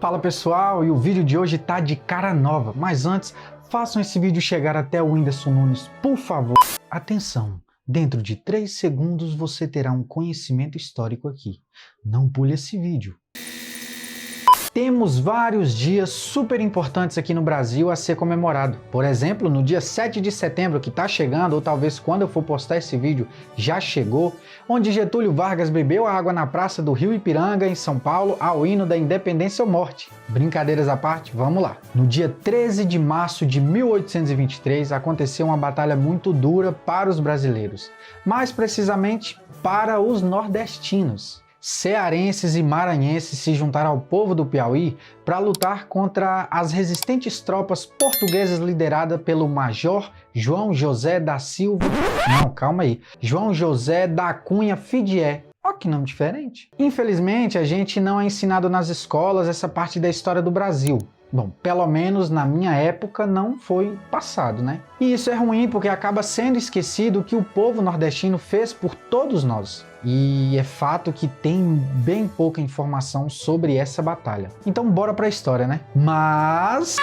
Fala pessoal, e o vídeo de hoje tá de cara nova, mas antes, façam esse vídeo chegar até o Whindersson Nunes, por favor. Atenção, dentro de 3 segundos você terá um conhecimento histórico aqui. Não pule esse vídeo. Temos vários dias super importantes aqui no Brasil a ser comemorado. Por exemplo, no dia 7 de setembro, que está chegando, ou talvez quando eu for postar esse vídeo já chegou, onde Getúlio Vargas bebeu a água na praça do Rio Ipiranga, em São Paulo, ao hino da independência ou morte. Brincadeiras à parte, vamos lá. No dia 13 de março de 1823, aconteceu uma batalha muito dura para os brasileiros, mais precisamente para os nordestinos. Cearenses e maranhenses se juntaram ao povo do Piauí para lutar contra as resistentes tropas portuguesas lideradas pelo Major João José da Silva... Não, calma aí. João José da Cunha Fidié. Olha que nome diferente. Infelizmente, a gente não é ensinado nas escolas essa parte da história do Brasil. Bom, pelo menos na minha época não foi passado, né? E isso é ruim porque acaba sendo esquecido o que o povo nordestino fez por todos nós. E é fato que tem bem pouca informação sobre essa batalha. Então bora pra história, né? Mas...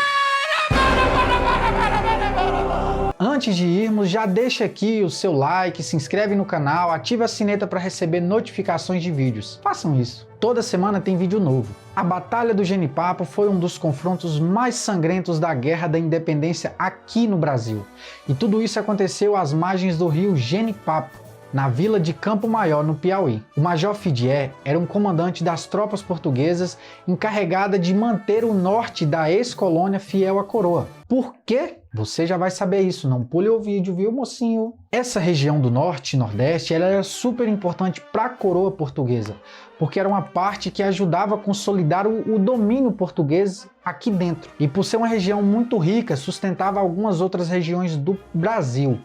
antes de irmos, já deixa aqui o seu like, se inscreve no canal, ativa a sineta para receber notificações de vídeos. Façam isso. Toda semana tem vídeo novo. A Batalha do Genipapo foi um dos confrontos mais sangrentos da Guerra da Independência aqui no Brasil. E tudo isso aconteceu às margens do rio Genipapo, na vila de Campo Maior, no Piauí. O Major Fidié era um comandante das tropas portuguesas encarregada de manter o norte da ex-colônia fiel à coroa. Por quê? Você já vai saber isso, não pule o vídeo, viu, mocinho? Essa região do norte e nordeste ela era super importante para a coroa portuguesa, porque era uma parte que ajudava a consolidar o domínio português aqui dentro. E por ser uma região muito rica, sustentava algumas outras regiões do Brasil.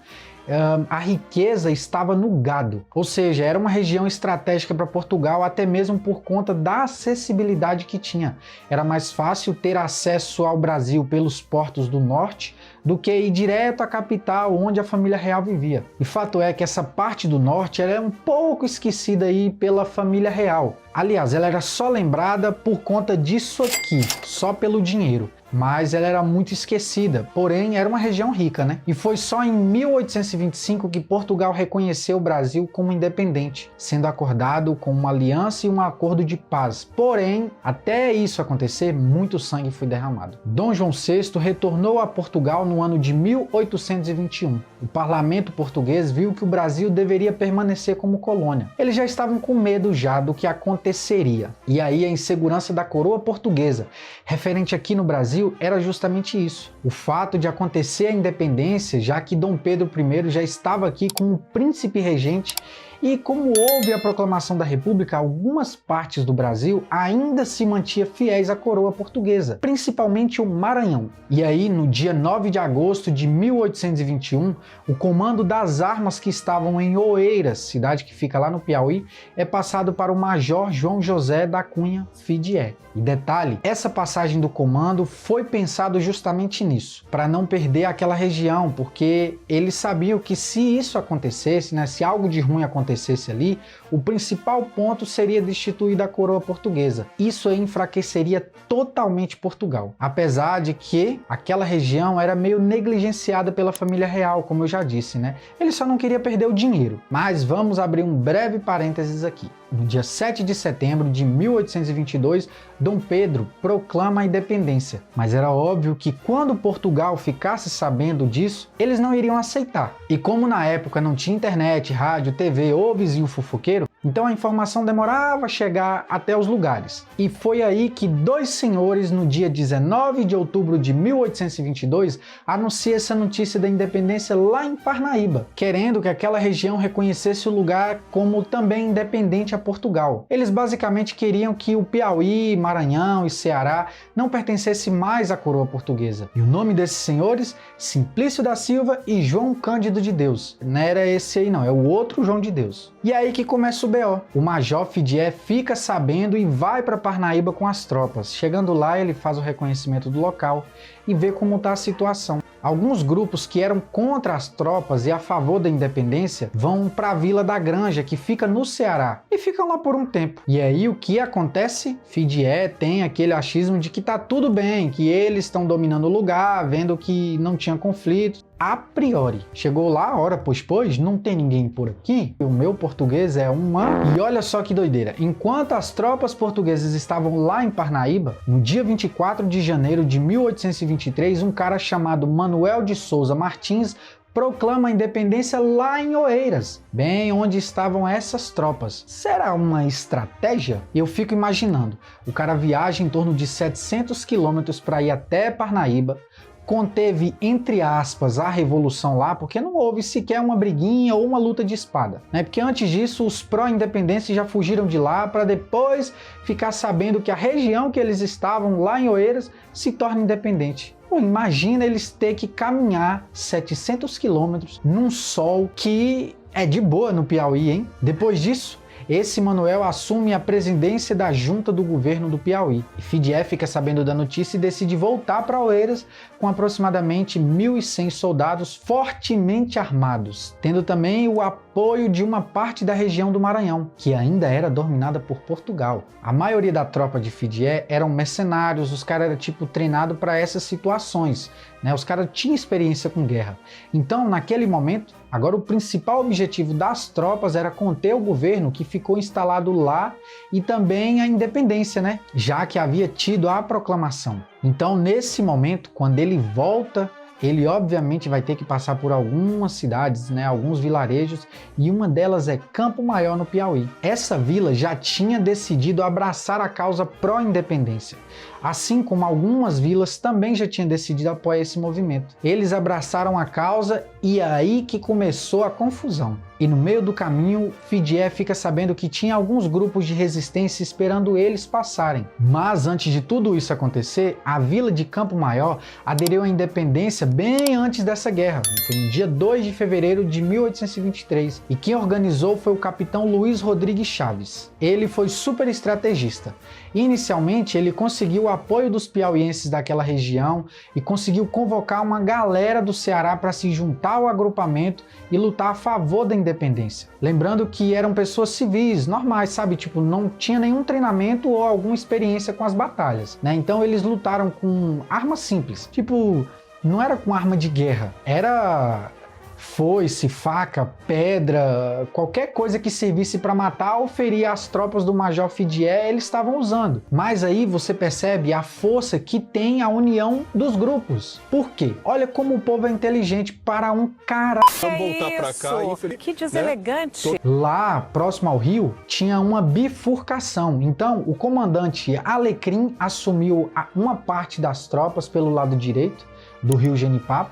A riqueza estava no gado, ou seja, era uma região estratégica para Portugal, até mesmo por conta da acessibilidade que tinha. Era mais fácil ter acesso ao Brasil pelos portos do norte do que ir direto à capital, onde a família real vivia. E fato é que essa parte do norte ela é um pouco esquecida aí pela família real. Aliás, ela era só lembrada por conta disso aqui, só pelo dinheiro. Mas ela era muito esquecida, porém era uma região rica, né? E foi só em 1825 que Portugal reconheceu o Brasil como independente, sendo acordado com uma aliança e um acordo de paz. Porém, até isso acontecer, muito sangue foi derramado. Dom João VI retornou a Portugal no ano de 1821. O parlamento português viu que o Brasil deveria permanecer como colônia. Eles já estavam com medo já do que aconteceria. E aí a insegurança da coroa portuguesa, referente aqui no Brasil, era justamente isso. O fato de acontecer a independência, já que Dom Pedro I já estava aqui como príncipe regente, e como houve a proclamação da República, algumas partes do Brasil ainda se mantinham fiéis à coroa portuguesa, principalmente o Maranhão. E aí, no dia 9 de agosto de 1821, o comando das armas que estavam em Oeiras, cidade que fica lá no Piauí, é passado para o Major João José da Cunha Fidié. E detalhe, essa passagem do comando foi pensado justamente nisso, para não perder aquela região, porque eles sabiam que se isso acontecesse, né, se algo de ruim acontecesse ali, o principal ponto seria destituir a coroa portuguesa. Isso aí enfraqueceria totalmente Portugal, apesar de que aquela região era meio negligenciada pela família real, como eu já disse, né? Ele só não queria perder o dinheiro. Mas vamos abrir um breve parênteses aqui. No dia 7 de setembro de 1822, Dom Pedro proclama a independência. Mas era óbvio que quando Portugal ficasse sabendo disso, eles não iriam aceitar. E como na época não tinha internet, rádio, TV ou vizinho fofoqueiro, então a informação demorava a chegar até os lugares. E foi aí que dois senhores, no dia 19 de outubro de 1822, anunciam essa notícia da independência lá em Parnaíba, querendo que aquela região reconhecesse o lugar como também independente a Portugal. Eles basicamente queriam que o Piauí, Maranhão e Ceará não pertencesse mais à coroa portuguesa. E o nome desses senhores? Simplício da Silva e João Cândido de Deus. Não era esse aí não, é o outro João de Deus. E aí que começa o BO. O Major Fidié fica sabendo e vai para Parnaíba com as tropas. Chegando lá, ele faz o reconhecimento do local e vê como está a situação. Alguns grupos que eram contra as tropas e a favor da independência vão para a Vila da Granja, que fica no Ceará, e ficam lá por um tempo. E aí o que acontece? Fidié tem aquele achismo de que tá tudo bem, que eles estão dominando o lugar, vendo que não tinha conflito. A priori. Chegou lá a hora, pois, não tem ninguém por aqui. O meu português é uma... E olha só que doideira. Enquanto as tropas portuguesas estavam lá em Parnaíba, no dia 24 de janeiro de 1823, um cara chamado Manuel de Souza Martins proclama a independência lá em Oeiras, bem onde estavam essas tropas. Será uma estratégia? Eu fico imaginando. O cara viaja em torno de 700 quilômetros para ir até Parnaíba, conteve, entre aspas, a revolução lá, porque não houve sequer uma briguinha ou uma luta de espada, né? Porque antes disso os pró-independência já fugiram de lá para depois ficar sabendo que a região que eles estavam lá em Oeiras se torna independente. Pô, imagina eles ter que caminhar 700 quilômetros num sol que é de boa no Piauí, hein? Depois disso, esse Manuel assume a presidência da junta do governo do Piauí. E Fidié fica sabendo da notícia e decide voltar para Oeiras com aproximadamente 1.100 soldados fortemente armados, tendo também o apoio de uma parte da região do Maranhão, que ainda era dominada por Portugal. A maioria da tropa de Fidié eram mercenários, os caras eram tipo treinados para essas situações, né? Os caras tinham experiência com guerra. Então, naquele momento, agora o principal objetivo das tropas era conter o governo que ficou instalado lá e também a independência, né? Já que havia tido a proclamação. Então, nesse momento, quando ele volta, ele obviamente vai ter que passar por algumas cidades, né, alguns vilarejos, e uma delas é Campo Maior, no Piauí. Essa vila já tinha decidido abraçar a causa pró-independência, assim como algumas vilas também já tinham decidido apoiar esse movimento. Eles abraçaram a causa e é aí que começou a confusão. E no meio do caminho, Fidié fica sabendo que tinha alguns grupos de resistência esperando eles passarem. Mas antes de tudo isso acontecer, a vila de Campo Maior aderiu à independência bem antes dessa guerra. Foi no dia 2 de fevereiro de 1823. E quem organizou foi o capitão Luiz Rodrigues Chaves. Ele foi super estrategista. Inicialmente, ele conseguiu o apoio dos piauienses daquela região e conseguiu convocar uma galera do Ceará para se juntar ao agrupamento e lutar a favor da independência. Lembrando que eram pessoas civis, normais, sabe? Tipo, não tinha nenhum treinamento ou alguma experiência com as batalhas, né? Então eles lutaram com armas simples. Tipo, não era com arma de guerra, era foice, faca, pedra, qualquer coisa que servisse para matar ou ferir as tropas do Major Fidié, eles estavam usando. Mas aí você percebe a força que tem a união dos grupos. Por quê? Olha como o povo é inteligente para um cara. Vamos voltar para cá. Que deselegante. Né? Lá, próximo ao rio, tinha uma bifurcação. Então, o comandante Alecrim assumiu uma parte das tropas pelo lado direito do rio Genipapo,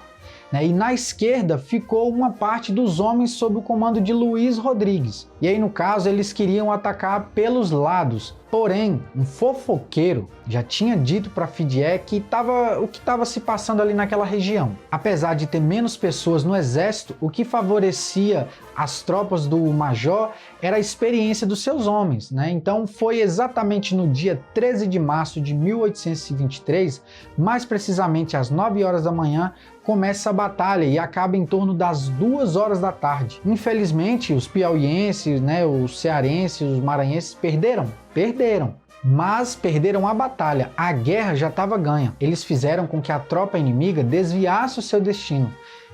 né? E na esquerda ficou uma parte dos homens sob o comando de Luiz Rodrigues. E aí, no caso, eles queriam atacar pelos lados. Porém, um fofoqueiro já tinha dito para Fidié que o que estava se passando ali naquela região. Apesar de ter menos pessoas no exército, o que favorecia as tropas do Major era a experiência dos seus homens, né? Então foi exatamente no dia 13 de março de 1823, mais precisamente às 9 horas da manhã, começa a batalha e acaba em torno das 2 horas da tarde. Infelizmente, os piauienses, né, os cearenses, os maranhenses perderam, mas perderam a batalha. A guerra já estava ganha. Eles fizeram com que a tropa inimiga desviasse o seu destino,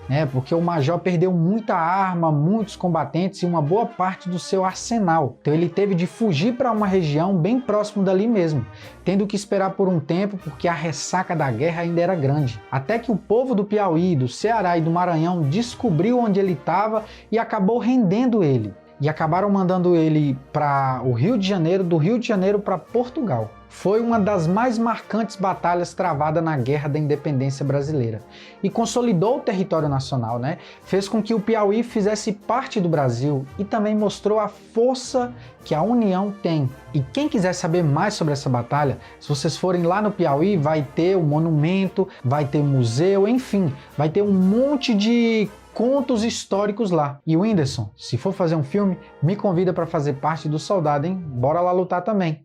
né? Porque o Major perdeu muita arma, muitos combatentes e uma boa parte do seu arsenal. Então ele teve de fugir para uma região bem próximo dali mesmo, tendo que esperar por um tempo porque a ressaca da guerra ainda era grande. Até que o povo do Piauí, do Ceará e do Maranhão descobriu onde ele estava e acabou rendendo ele. E acabaram mandando ele para o Rio de Janeiro, do Rio de Janeiro para Portugal. Foi uma das mais marcantes batalhas travada na Guerra da Independência Brasileira e consolidou o território nacional, né? Fez com que o Piauí fizesse parte do Brasil e também mostrou a força que a União tem. E quem quiser saber mais sobre essa batalha, se vocês forem lá no Piauí, vai ter o monumento, vai ter o museu, enfim, vai ter um monte de conta os históricos lá. E o Whindersson, se for fazer um filme, me convida para fazer parte do soldado, hein? Bora lá lutar também.